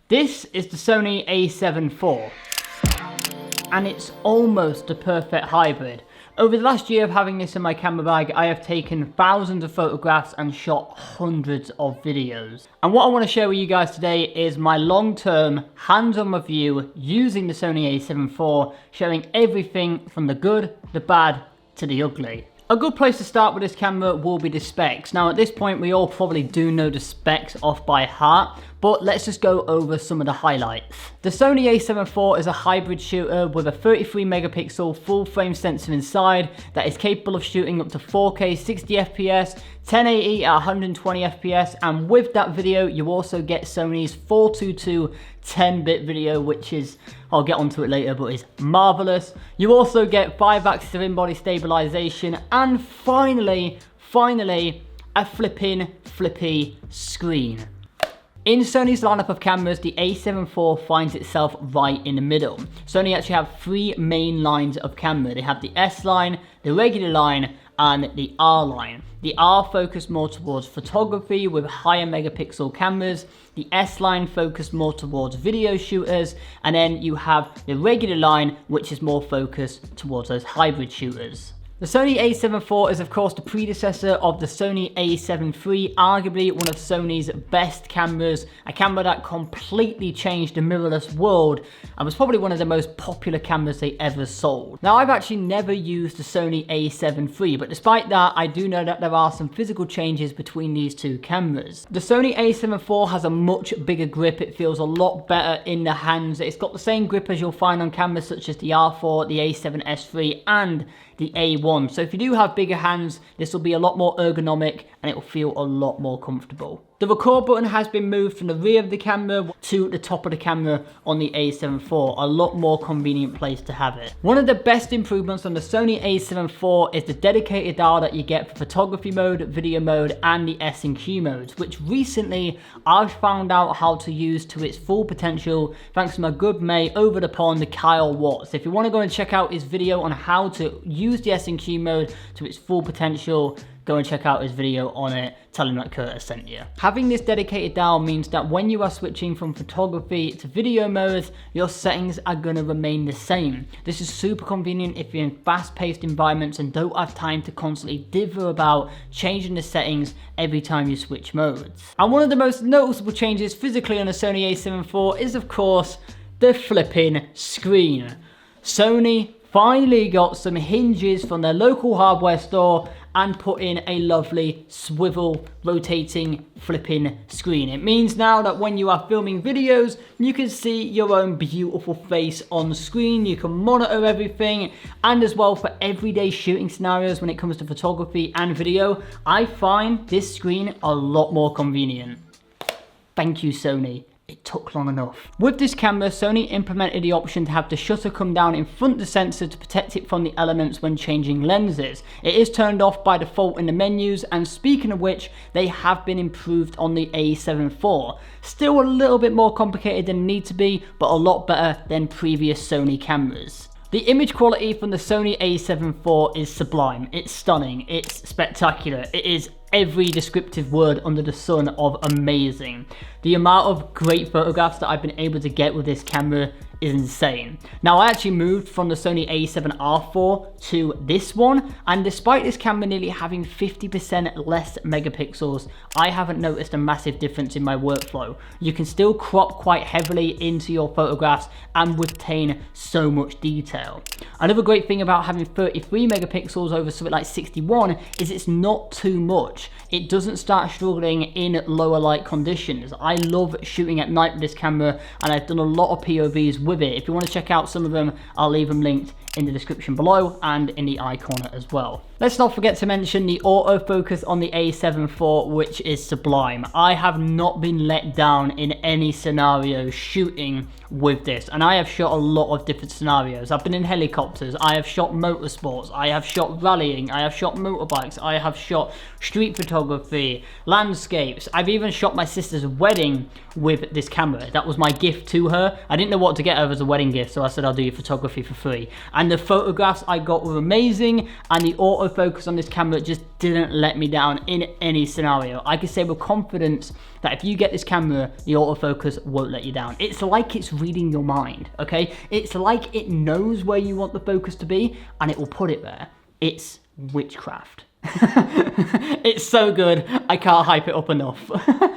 This is the Sony A7 IV, and it's almost a perfect hybrid. Over the last year of having this in my camera bag, I have taken thousands of photographs and shot hundreds of videos. And what I want to share with you guys today is my long-term hands-on review using the Sony A7 IV, showing everything from the good, the bad, to the ugly. A good place to start with this camera will be the specs. Now at this point we all probably do know the specs off by heart, but let's just go over some of the highlights. The Sony A7 IV is a hybrid shooter with a 33 megapixel full frame sensor inside that is capable of shooting up to 4K 60 FPS, 1080 at 120 FPS, and with that video you also get Sony's 422 10-bit video, which is, I'll get onto it later, but is marvelous. You also get 5-axis of in-body stabilization, and finally, a flippy screen. In Sony's lineup of cameras, the A7 IV finds itself right in the middle. Sony actually have three main lines of camera. They have the S line, the regular line, and the R line. The R focused more towards photography with higher megapixel cameras. The S line focused more towards video shooters, and then you have the regular line, which is more focused towards those hybrid shooters. The Sony A7 IV is of course the predecessor of the Sony A7 III, arguably one of Sony's best cameras, a camera that completely changed the mirrorless world and was probably one of the most popular cameras they ever sold. Now I've actually never used the Sony A7 III, but despite that I do know that there are some physical changes between these two cameras. The Sony A7 IV has a much bigger grip, it feels a lot better in the hands. It's got the same grip as you'll find on cameras such as the R4, the A7S III and the A1. So if you do have bigger hands, this will be a lot more ergonomic and it will feel a lot more comfortable. The record button has been moved from the rear of the camera to the top of the camera on the A7 IV, a lot more convenient place to have it. One of the best improvements on the Sony A7 IV is the dedicated dial that you get for photography mode, video mode, and the S&Q modes, which recently I've found out how to use to its full potential thanks to my good mate over the pond, Kyle Watts. If you want to go and check out his video on how to use the S&Q mode to its full potential, go and check out his video on it, tell him that Curtis sent you. Having this dedicated dial means that when you are switching from photography to video modes, your settings are going to remain the same. This is super convenient if you're in fast-paced environments and don't have time to constantly dither about changing the settings every time you switch modes. And one of the most noticeable changes physically on the Sony A7 IV is of course the flipping screen. Sony finally got some hinges from their local hardware store and put in a lovely swivel rotating flipping screen. It means now that when you are filming videos, you can see your own beautiful face on screen, you can monitor everything, and as well for everyday shooting scenarios when it comes to photography and video, I find this screen a lot more convenient. Thank you, Sony. It took long enough. With this camera, Sony implemented the option to have the shutter come down in front of the sensor to protect it from the elements when changing lenses. It is turned off by default in the menus, and speaking of which, they have been improved on the A7 IV. Still a little bit more complicated than it needs to be, but a lot better than previous Sony cameras. The image quality from the Sony A7 IV is sublime, it's stunning, it's spectacular, it is every descriptive word under the sun of amazing. The amount of great photographs that I've been able to get with this camera is insane. Now I actually moved from the Sony A7R IV to this one, and despite this camera nearly having 50% less megapixels, I haven't noticed a massive difference in my workflow. You can still crop quite heavily into your photographs and retain so much detail. Another great thing about having 33 megapixels over something like 61 is it's not too much. It doesn't start struggling in lower light conditions. I love shooting at night with this camera, and I've done a lot of POVs with it. If you want to check out some of them, I'll leave them linked in the description below and in the eye corner as well. Let's not forget to mention the autofocus on the A7 IV, which is sublime. I have not been let down in any scenario shooting with this, and I have shot a lot of different scenarios. I've been in helicopters, I have shot motorsports, I have shot rallying, I have shot motorbikes, I have shot street photography, landscapes. I've even shot my sister's wedding with this camera. That was my gift to her. I didn't know what to get her as a wedding gift, so I said I'll do your photography for free. And and the photographs I got were amazing, and the autofocus on this camera just didn't let me down in any scenario. I can say with confidence that if you get this camera, the autofocus won't let you down. It's like it's reading your mind, okay? It's like it knows where you want the focus to be, and it will put it there. It's witchcraft. It's so good, I can't hype it up enough.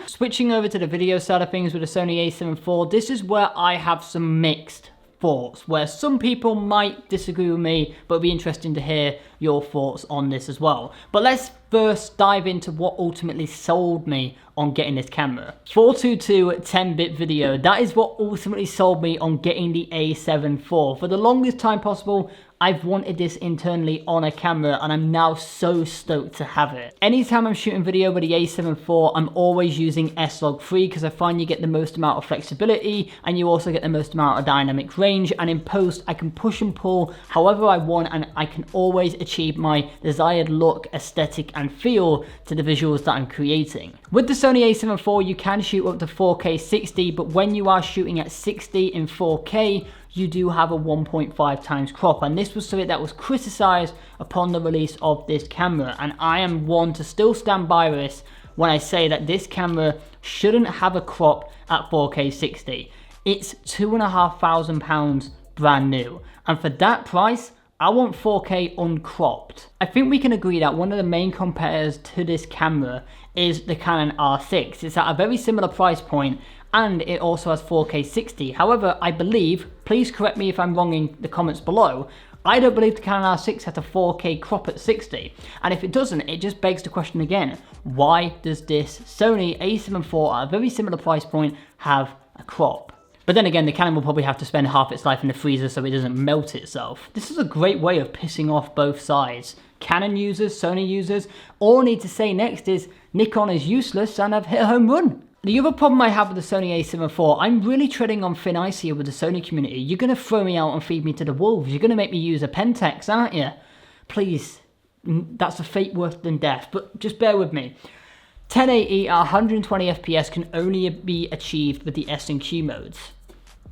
Switching over to the video side of things with the Sony A7IV, this is where I have some mixed thoughts, where some people might disagree with me, but it'll be interesting to hear your thoughts on this as well. But let's first dive into what ultimately sold me on getting this camera. 422 10-bit video, that is what ultimately sold me on getting the A7IV. For the longest time possible, I've wanted this internally on a camera, and I'm now so stoked to have it. Anytime I'm shooting video with the A7IV, I'm always using S-Log3 because I find you get the most amount of flexibility and you also get the most amount of dynamic range, and in post I can push and pull however I want, and I can always achieve my desired look, aesthetic and feel to the visuals that I'm creating. With the Sony A7IV you can shoot up to 4K 60, but when you are shooting at 60 in 4K, you do have a 1.5 times crop, and this was something that was criticized upon the release of this camera, and I am one to still stand by this when I say that this camera shouldn't have a crop at 4K 60. It's £2,500 brand new, and for that price I want 4K uncropped. I think we can agree that one of the main competitors to this camera is the Canon R6. It's at a very similar price point, and it also has 4K 60. However, I believe, please correct me if I'm wrong in the comments below, I don't believe the Canon R6 has a 4K crop at 60. And if it doesn't, it just begs the question again, why does this Sony A7IV at a very similar price point have a crop? But then again, the Canon will probably have to spend half its life in the freezer so it doesn't melt itself. This is a great way of pissing off both sides. Canon users, Sony users, all I need to say next is Nikon is useless and I've hit a home run. The other problem I have with the Sony A7IV, I'm really treading on thin ice here with the Sony community. You're going to throw me out and feed me to the wolves. You're going to make me use a Pentax, aren't you? Please, that's a fate worse than death, but just bear with me. 1080 at 120 FPS can only be achieved with the S&Q modes.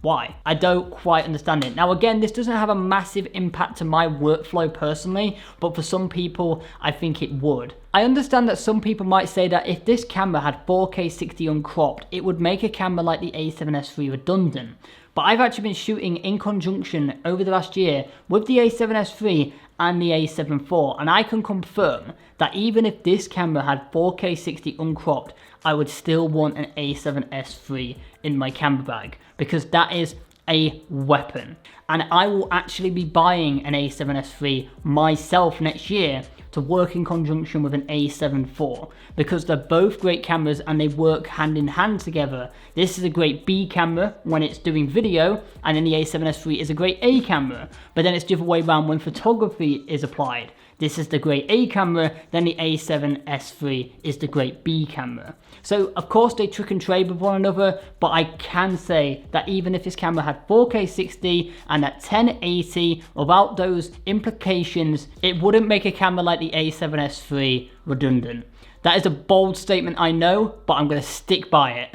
Why? I don't quite understand it. Now again, this doesn't have a massive impact to my workflow personally, but for some people, I think it would. I understand that some people might say that if this camera had 4K 60 uncropped, it would make a camera like the A7S3 redundant. But I've actually been shooting in conjunction over the last year with the A7S3 and the A7IV, and I can confirm that even if this camera had 4K 60 uncropped, I would still want an A7S3 in my camera bag, because that is a weapon. And I will actually be buying an A7S3 myself next year to work in conjunction with an A7IV, because they're both great cameras and they work hand in hand together. This is a great B camera when it's doing video, and then the A7S3 is a great A camera, but then it's the other way around when photography is applied. This is the great A camera, then the A7S3 is the great B camera. So of course they trick and trade with one another, but I can say that even if this camera had 4K 60 and at 1080, without those implications, it wouldn't make a camera like the A7S3 redundant. That is a bold statement, I know, but I'm going to stick by it.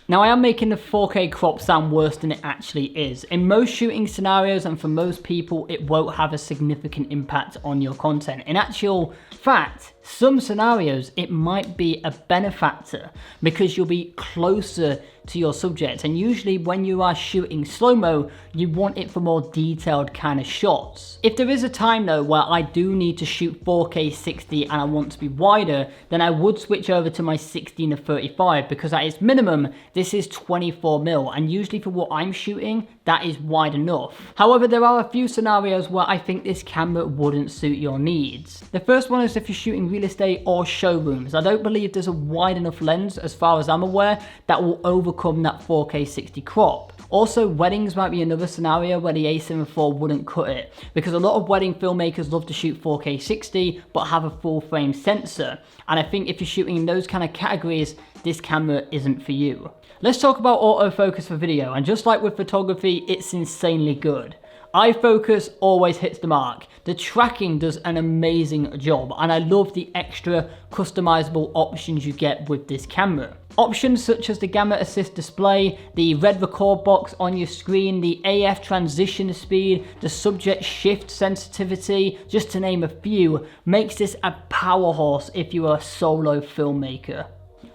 Now, I am making the 4K crop sound worse than it actually is. In most shooting scenarios and for most people, it won't have a significant impact on your content. In actual fact, some scenarios, it might be a benefactor because you'll be closer to your subject. And usually when you are shooting slow-mo, you want it for more detailed kind of shots. If there is a time though where I do need to shoot 4K 60 and I want to be wider, then I would switch over to my 16-35 because at its minimum, this is 24mm, and usually for what I'm shooting, that is wide enough. However, there are a few scenarios where I think this camera wouldn't suit your needs. The first one is if you're shooting real estate or showrooms. I don't believe there's a wide enough lens, as far as I'm aware, that will overcome that 4K 60 crop. Also, weddings might be another scenario where the A7IV wouldn't cut it, because a lot of wedding filmmakers love to shoot 4K 60 but have a full frame sensor, and I think if you're shooting in those kind of categories, this camera isn't for you. Let's talk about autofocus for video, and just like with photography, it's insanely good. iFocus always hits the mark. The tracking does an amazing job, and I love the extra customizable options you get with this camera. Options such as the Gamma Assist display, the red record box on your screen, the AF transition speed, the subject shift sensitivity, just to name a few, makes this a powerhouse if you are a solo filmmaker.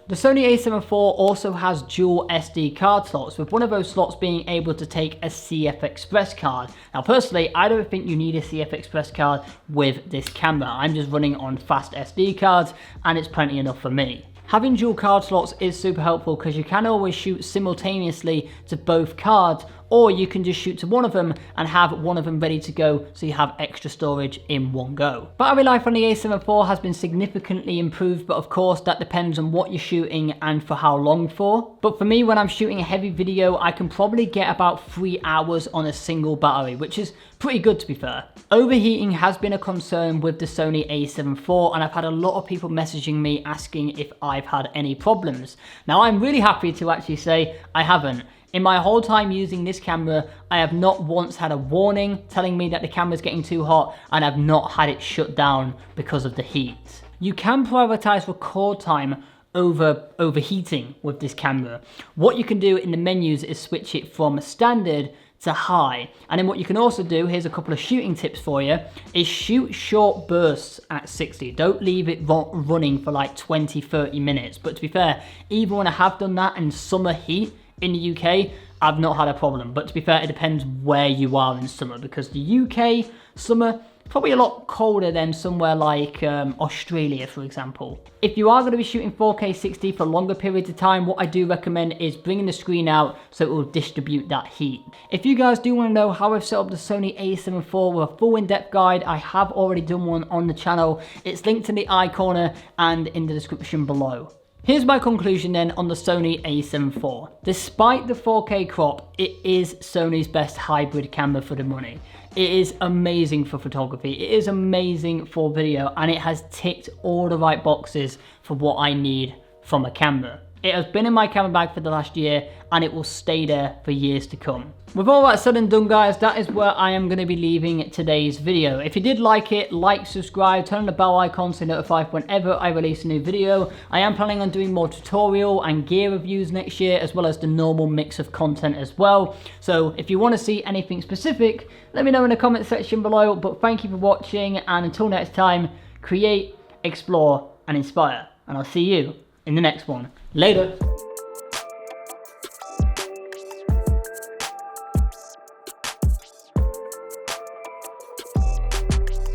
The Sony A7IV also has dual SD card slots, with one of those slots being able to take a CF Express card. Now personally, I don't think you need a CF Express card with this camera. I'm just running on fast SD cards and it's plenty enough for me. Having dual card slots is super helpful because you can always shoot simultaneously to both cards, or you can just shoot to one of them and have one of them ready to go so you have extra storage in one go. Battery life on the A7IV has been significantly improved, but of course that depends on what you're shooting and for how long for. But for me, when I'm shooting a heavy video, I can probably get about 3 hours on a single battery, which is pretty good to be fair. Overheating has been a concern with the Sony A7IV, and I've had a lot of people messaging me asking if I've had any problems. Now I'm really happy to actually say I haven't. In my whole time using this camera, I have not once had a warning telling me that the camera's getting too hot, and I've not had it shut down because of the heat. You can prioritize record time over overheating with this camera. What you can do in the menus is switch it from standard to high. And then what you can also do, here's a couple of shooting tips for you, is shoot short bursts at 60. Don't leave it running for like 20-30 minutes. But to be fair, even when I have done that in summer heat, in the UK, I've not had a problem. But to be fair, it depends where you are in summer, because the UK summer probably a lot colder than somewhere like Australia, for example. If you are going to be shooting 4K 60 for longer periods of time, what I do recommend is bringing the screen out so it will distribute that heat. If you guys do want to know how I've set up the Sony A7IV with a full in-depth guide, I have already done one on the channel. It's linked in the eye corner and in the description below. Here's my conclusion then on the Sony A7IV. Despite the 4K crop, it is Sony's best hybrid camera for the money. It is amazing for photography, it is amazing for video, and it has ticked all the right boxes for what I need from a camera. It has been in my camera bag for the last year, and it will stay there for years to come. With all that said and done, guys, that is where I am going to be leaving today's video. If you did like it, like, subscribe, turn on the bell icon so you're notified whenever I release a new video. I am planning on doing more tutorial and gear reviews next year, as well as the normal mix of content as well. So if you want to see anything specific, let me know in the comment section below. But thank you for watching, and until next time, create, explore, and inspire. And I'll see you in the next one. Later.